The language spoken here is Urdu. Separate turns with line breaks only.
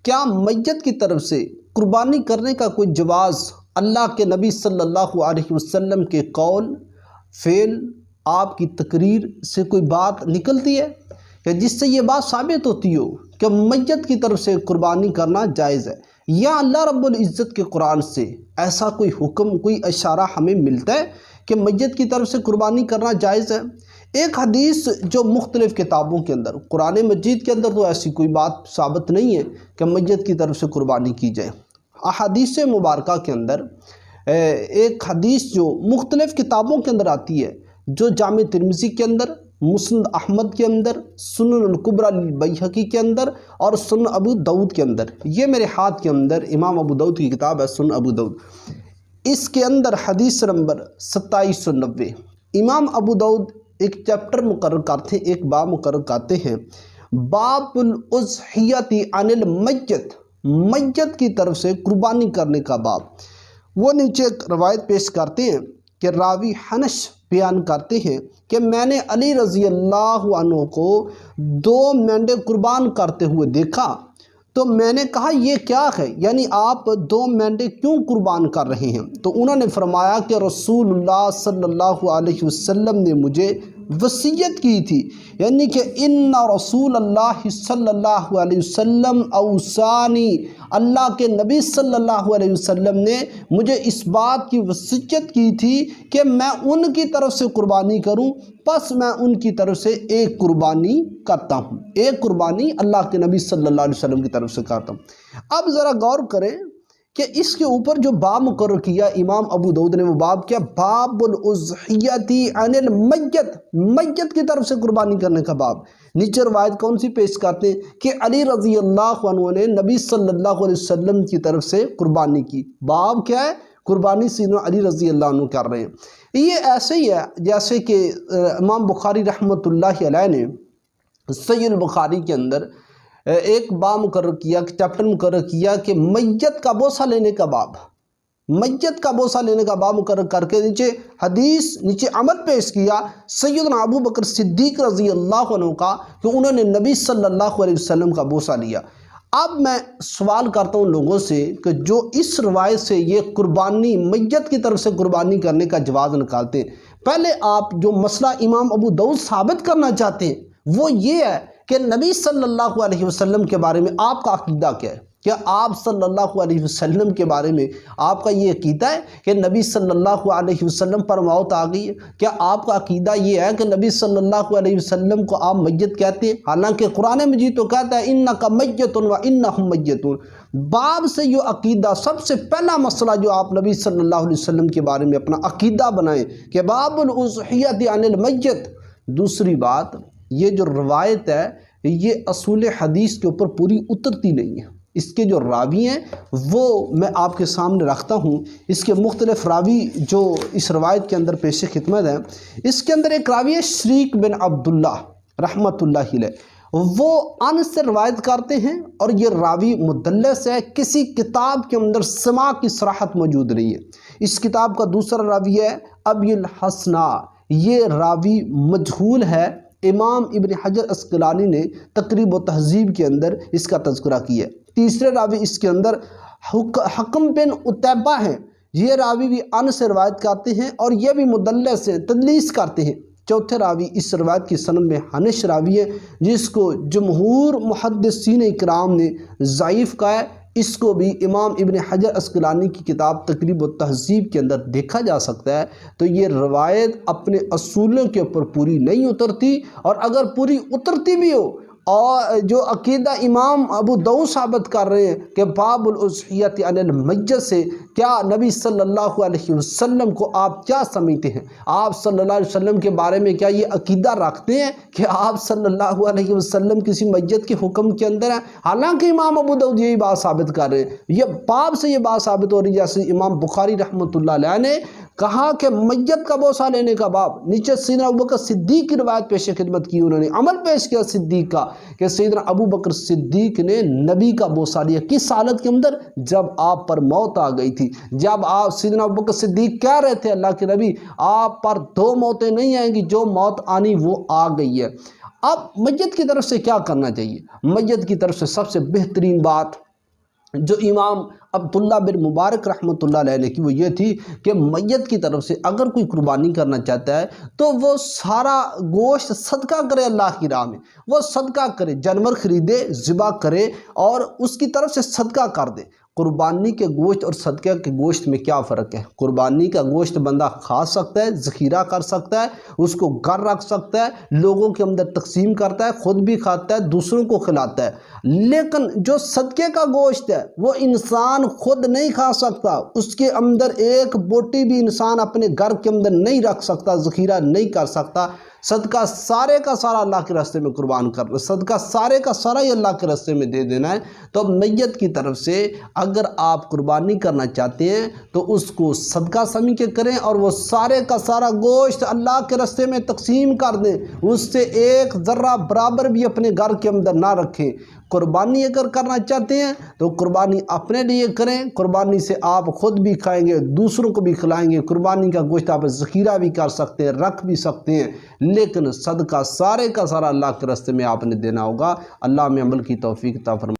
کیا میت کی طرف سے قربانی کرنے کا کوئی جواز اللہ کے نبی صلی اللہ علیہ وسلم کے قول، فعل، آپ کی تقریر سے کوئی بات نکلتی ہے کہ جس سے یہ بات ثابت ہوتی ہو کہ میت کی طرف سے قربانی کرنا جائز ہے، یا اللہ رب العزت کے قرآن سے ایسا کوئی حکم، کوئی اشارہ ہمیں ملتا ہے کہ میت کی طرف سے قربانی کرنا جائز ہے؟ ایک حدیث جو مختلف کتابوں کے اندر، قرآن مجید کے اندر تو ایسی کوئی بات ثابت نہیں ہے کہ میت کی طرف سے قربانی کی جائے۔ احادیث مبارکہ کے اندر ایک حدیث جو مختلف کتابوں کے اندر آتی ہے، جو جامع ترمذی کے اندر، مسند احمد کے اندر، سنن الکبریٰ للبیہقی کے اندر اور سنن ابو داؤد کے اندر، یہ میرے ہاتھ کے اندر امام ابو داؤد کی کتاب ہے سنن ابو داؤد، اس کے اندر حدیث نمبر 2790 امام ابو داؤد ایک چیپٹر مقرر کرتے ہیں، ایک باب مقرر کرتے ہیں، باب الاضحیۃ عن المیت، میت کی طرف سے قربانی کرنے کا باب۔ وہ نیچے ایک روایت پیش کرتے ہیں کہ راوی حنش بیان کرتے ہیں کہ میں نے علی رضی اللہ عنہ کو 2 مینڈے قربان کرتے ہوئے دیکھا، تو میں نے کہا یہ کیا ہے، یعنی آپ 2 مینڈے کیوں قربان کر رہے ہیں؟ تو انہوں نے فرمایا کہ رسول اللہ صلی اللہ علیہ وسلم نے مجھے وصیت کی تھی، یعنی کہ ان رسول اللہ صلی اللہ علیہ وسلم اوصانی، اللہ کے نبی صلی اللہ علیہ وسلم نے مجھے اس بات کی وصیت کی تھی کہ میں ان کی طرف سے قربانی کروں، پس میں ان کی طرف سے ایک قربانی کرتا ہوں، ایک قربانی اللہ کے نبی صلی اللہ علیہ وسلم کی طرف سے کرتا ہوں۔ اب ذرا غور کریں کہ اس کے اوپر جو باب مقرر کیا امام ابو داؤد نے، وہ باب کیا؟ باب الاضحیۃ عن المیت، میت کی طرف سے قربانی کرنے کا باب۔ نیچے روایت کون سی پیش کرتے ہیں کہ علی رضی اللہ عنہ نے نبی صلی اللہ علیہ وسلم کی طرف سے قربانی کی۔ باب کیا ہے؟ قربانی سیدنا علی رضی اللہ عنہ کر رہے ہیں۔ یہ ایسے ہی ہے جیسے کہ امام بخاری رحمۃ اللہ علیہ نے صحیح البخاری کے اندر ایک باب مقرر کیا، چیپٹر مقرر کیا کہ میت کا بوسہ لینے کا باب، میت کا بوسہ لینے کا باب مقرر کر کے نیچے حدیث، نیچے عمل پیش کیا سیدنا ابو بکر صدیق رضی اللہ عنہ کا کہ انہوں نے نبی صلی اللہ علیہ وسلم کا بوسہ لیا۔ اب میں سوال کرتا ہوں لوگوں سے کہ جو اس روایت سے یہ قربانی، میت کی طرف سے قربانی کرنے کا جواز نکالتے ہیں، پہلے آپ جو مسئلہ امام ابو داؤد ثابت کرنا چاہتے ہیں وہ یہ ہے کہ نبی صلی اللہ علیہ وسلم کے بارے میں آپ کا عقیدہ کیا ہے؟ کیا آپ صلی اللہ علیہ وسلم کے بارے میں آپ کا یہ عقیدہ ہے کہ نبی صلی اللہ علیہ وسلم پر موت آ گئی ہے؟ کیا آپ کا عقیدہ یہ ہے کہ نبی صلی اللہ علیہ وسلم کو آپ میت کہتے ہیں؟ حالانکہ قرآن مجید تو کہتا ہے انک میت و انہم میتون۔ باب سے یہ عقیدہ، سب سے پہلا مسئلہ جو آپ نبی صلی اللہ علیہ وسلم کے بارے میں اپنا عقیدہ بنائیں کہ باب الاضحیۃ عن المیت۔ دوسری بات، یہ جو روایت ہے یہ اصول حدیث کے اوپر پوری اترتی نہیں ہے۔ اس کے جو راوی ہیں وہ میں آپ کے سامنے رکھتا ہوں، اس کے مختلف راوی جو اس روایت کے اندر پیش خدمت ہیں۔ اس کے اندر ایک راوی ہے شریک بن عبداللہ رحمۃ اللہ علیہ، وہ انس سے روایت کرتے ہیں اور یہ راوی مدلس ہے، کسی کتاب کے اندر سماع کی صراحت موجود نہیں ہے۔ اس کتاب کا دوسرا راوی ہے ابی الحسنہ، یہ راوی مجہول ہے۔ امام ابن حجر اسقلانی نے تقریب و تہذیب کے اندر اس کا تذکرہ کیا ہے۔ تیسرے راوی اس کے اندر حکم بن عتیبہ ہیں، یہ راوی بھی انس سے روایت کرتے ہیں اور یہ بھی مدلس ہیں، تدلیس کرتے ہیں۔ چوتھے راوی اس روایت کی سند میں حنش راوی ہے، جس کو جمہور محدثین اکرام نے ضعیف کہا ہے۔ اس کو بھی امام ابن حجر اسقلانی کی کتاب تقریب و تہذیب کے اندر دیکھا جا سکتا ہے۔ تو یہ روایت اپنے اصولوں کے اوپر پوری نہیں اترتی، اور اگر پوری اترتی بھی ہو، اور جو عقیدہ امام ابو داؤد ثابت کر رہے ہیں کہ باب الاضحیۃ عن المیت سے، کیا نبی صلی اللہ علیہ وسلم کو آپ کیا سمجھتے ہیں؟ آپ صلی اللہ علیہ وسلم کے بارے میں کیا یہ عقیدہ رکھتے ہیں کہ آپ صلی اللہ علیہ وسلم کسی میت کے حکم کے اندر ہیں؟ حالانکہ امام ابو داؤد یہی بات ثابت کر رہے ہیں۔ یہ باب سے یہ بات ثابت ہو رہی ہے، جیسے امام بخاری رحمۃ اللہ علیہ نے کہا کہ میت کا بوسہ لینے کا باب، نیچے سیدنا ابو بکر صدیق کی روایت پیش خدمت کی، انہوں نے عمل پیش کیا صدیق کا کہ سیدنا ابو بکر صدیق نے نبی کا بوسہ لیا۔ کس حالت کے اندر؟ جب آپ پر موت آ گئی تھی، جب آپ سیدنا ابو بکر صدیق کہہ رہے تھے اللہ کے نبی آپ پر 2 موتیں نہیں آئیں گی، جو موت آنی وہ آ گئی ہے۔ اب میت کی طرف سے کیا کرنا چاہیے؟ میت کی طرف سے سب سے بہترین بات جو امام عبداللہ بن مبارک رحمۃ اللہ علیہ نے کی وہ یہ تھی کہ میت کی طرف سے اگر کوئی قربانی کرنا چاہتا ہے تو وہ سارا گوشت صدقہ کرے، اللہ کی راہ میں وہ صدقہ کرے، جانور خریدے، ذبح کرے اور اس کی طرف سے صدقہ کر دے۔ قربانی کے گوشت اور صدقہ کے گوشت میں کیا فرق ہے؟ قربانی کا گوشت بندہ کھا سکتا ہے، ذخیرہ کر سکتا ہے، اس کو گھر رکھ سکتا ہے، لوگوں کے اندر تقسیم کرتا ہے، خود بھی کھاتا ہے، دوسروں کو کھلاتا ہے۔ لیکن جو صدقے کا گوشت ہے وہ انسان خود نہیں کھا سکتا، اس کے اندر ایک بوٹی بھی انسان اپنے گھر کے اندر نہیں رکھ سکتا، ذخیرہ نہیں کر سکتا۔ صدقہ سارے کا سارا اللہ کے راستے میں قربان کرنا، صدقہ سارے کا سارا ہی اللہ کے راستے میں دے دینا ہے۔ تو میت کی طرف سے اگر آپ قربانی کرنا چاہتے ہیں تو اس کو صدقہ سمجھ کے کریں اور وہ سارے کا سارا گوشت اللہ کے راستے میں تقسیم کر دیں، اس سے ایک ذرہ برابر بھی اپنے گھر کے اندر نہ رکھیں۔ قربانی اگر کرنا چاہتے ہیں تو قربانی اپنے لیے کریں، قربانی سے آپ خود بھی کھائیں گے، دوسروں کو بھی کھلائیں گے۔ قربانی کا گوشت آپ ذخیرہ بھی کر سکتے ہیں، رکھ بھی سکتے ہیں، لیکن صدقہ سارے کا سارا اللہ کے راستے میں آپ نے دینا ہوگا۔ اللہ میں عمل کی توفیق عطا فرمائے۔